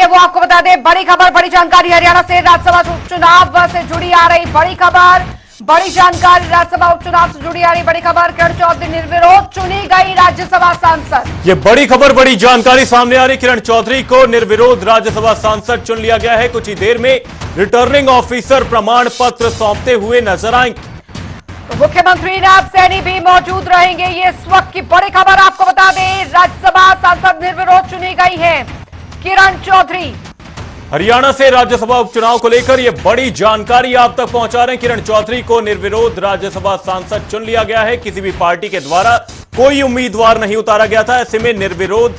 वो आपको बता दें। बड़ी खबर, बड़ी जानकारी हरियाणा से राज्यसभा उपचुनाव से जुड़ी आ रही बड़ी खबर, बड़ी जानकारी राज्यसभा उपचुनाव से जुड़ी आ रही बड़ी खबर। किरण चौधरी निर्विरोध चुनी गई राज्यसभा सांसद। ये बड़ी खबर, बड़ी जानकारी सामने आ रही। किरण चौधरी को निर्विरोध राज्यसभा सांसद चुन लिया गया है। कुछ ही देर में रिटर्निंग ऑफिसर प्रमाण पत्र सौंपते हुए नजर आएंगे। तो मुख्यमंत्री नायब सैनी भी मौजूद रहेंगे। ये इस वक्त की बड़ी खबर आपको बता दें, राज्यसभा सांसद निर्विरोध चुनी गई है किरण चौधरी। हरियाणा से राज्यसभा उपचुनाव को लेकर यह बड़ी जानकारी आप तक पहुंचा रहे हैं। किरण चौधरी को निर्विरोध राज्यसभा सांसद चुन लिया गया है। किसी भी पार्टी के द्वारा कोई उम्मीदवार नहीं उतारा गया था। ऐसे में निर्विरोध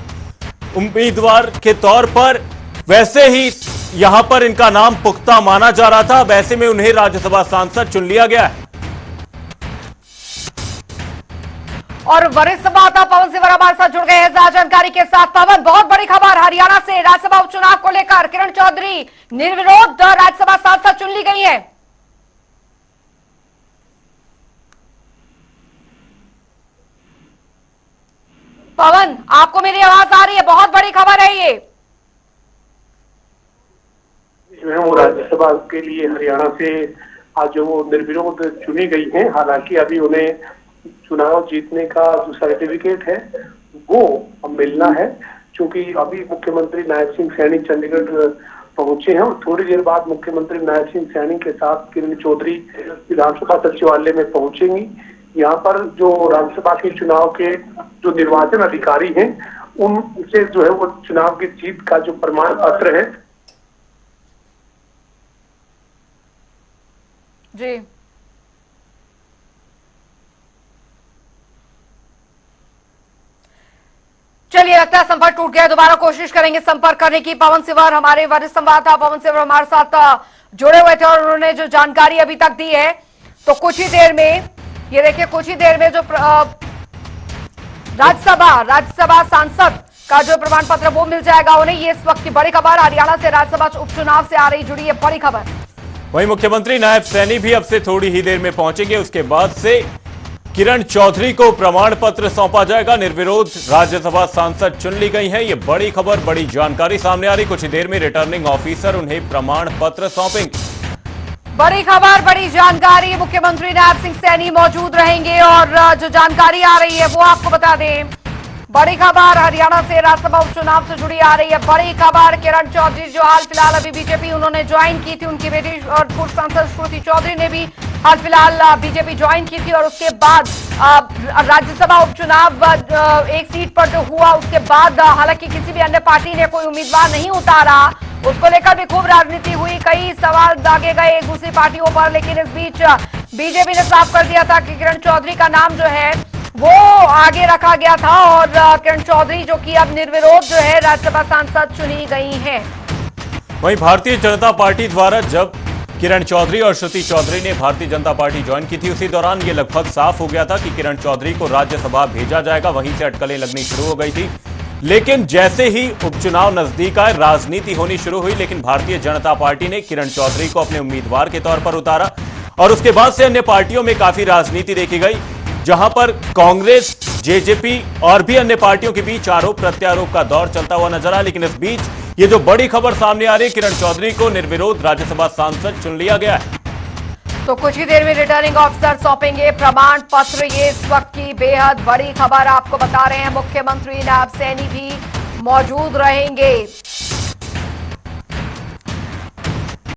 उम्मीदवार के तौर पर वैसे ही यहां पर इनका नाम पुख्ता माना जा रहा था। वैसे में उन्हें राज्यसभा सांसद चुन लिया गया है। और वरिष्ठ संवाददाता पवन सिवर हमारे साथ जुड़ गए हैं ज्यादा जानकारी के साथ। पवन, बहुत बड़ी खबर हरियाणा से राज्यसभा उपचुनाव को लेकर किरण चौधरी निर्विरोध राज्यसभा सांसद चुन ली गई है। पवन, आपको मेरी आवाज आ रही है? बहुत बड़ी खबर है ये। जो है वो राज्यसभा के लिए हरियाणा से आज जो वो निर्विरोध चुनी गई हैं। हालांकि अभी उन्हें चुनाव जीतने का जो सर्टिफिकेट है वो मिलना है, क्योंकि अभी मुख्यमंत्री नायब सिंह सैनी चंडीगढ़ पहुंचे हैं और थोड़ी देर बाद मुख्यमंत्री नायब सिंह सैनी के साथ किरण चौधरी विधानसभा सचिवालय में पहुंचेंगी। यहाँ पर जो राज्यसभा के चुनाव के जो निर्वाचन अधिकारी हैं उनसे जो है वो चुनाव की जीत का जो प्रमाण पत्र है जी। चलिए, लगता है संपर्क टूट गया। दोबारा कोशिश करेंगे संपर्क करने की। पवन सिवर, हमारे वरिष्ठ संवाददाता पवन सिवर हमारे साथ जुड़े हुए थे और उन्होंने जो जानकारी अभी तक दी है, तो कुछ ही देर में ये देखिए, कुछ ही देर में जो राज्यसभा सांसद का जो प्रमाण पत्र वो मिल जाएगा उन्हें। ये इस वक्त की बड़ी खबर हरियाणा से राज्यसभा उपचुनाव से आ रही जुड़ी है बड़ी खबर। वहीं मुख्यमंत्री नायब सैनी भी अब से थोड़ी ही देर में पहुंचेंगे। उसके बाद से किरण चौधरी को प्रमाण पत्र सौंपा जाएगा। निर्विरोध राज्यसभा सांसद चुन ली गई हैं। ये बड़ी खबर, बड़ी जानकारी सामने आ रही। कुछ ही देर में रिटर्निंग ऑफिसर उन्हें प्रमाण पत्र सौंपेंगे। बड़ी खबर, बड़ी जानकारी। मुख्यमंत्री नायब सिंह सैनी मौजूद रहेंगे और जो जानकारी आ रही है वो आपको बता दें। बड़ी खबर हरियाणा से राज्यसभा उपचुनाव से जुड़ी आ रही है बड़ी खबर। किरण चौधरी जो हाल फिलहाल अभी बीजेपी उन्होंने ज्वाइन की थी, उनकी बेटी और पूर्व सांसद श्रुति चौधरी ने भी हाल फिलहाल बीजेपी ज्वाइन की थी और उसके बाद राज्यसभा उपचुनाव एक सीट पर जो हुआ उसके बाद हालांकि किसी भी अन्य पार्टी ने कोई उम्मीदवार नहीं उतारा। उसको लेकर भी खूब राजनीति हुई, कई सवाल दागे गए एक दूसरी पार्टियों पर, लेकिन इस बीच बीजेपी ने साफ कर दिया था कि किरण चौधरी का नाम जो है वो आगे रखा गया था और किरण चौधरी जो कि अब निर्विरोध जो है राज्यसभा सांसद चुनी गई हैं। वहीं भारतीय जनता पार्टी द्वारा जब किरण चौधरी और श्रुति चौधरी ने भारतीय जनता पार्टी ज्वाइन की थी, उसी दौरान ये लगभग साफ हो गया था कि किरण चौधरी को राज्यसभा भेजा जाएगा। वहीं से अटकलें लगनी शुरू हो गई थी। लेकिन जैसे ही उपचुनाव नजदीक आए, राजनीति होनी शुरू हुई। लेकिन भारतीय जनता पार्टी ने किरण चौधरी को अपने उम्मीदवार के तौर पर उतारा और उसके बाद से अन्य पार्टियों में काफी राजनीति देखी गई, जहां पर कांग्रेस, जेजेपी और भी अन्य पार्टियों के बीच आरोप प्रत्यारोप का दौर चलता हुआ नजर आया। लेकिन इस बीच ये जो बड़ी खबर सामने आ रही है, किरण चौधरी को निर्विरोध राज्यसभा सांसद चुन लिया गया है। तो कुछ ही देर में रिटर्निंग ऑफिसर सौंपेंगे प्रमाण पत्र। ये इस वक्त की बेहद बड़ी खबर आपको बता रहे हैं। मुख्यमंत्री नायब सैनी भी मौजूद रहेंगे।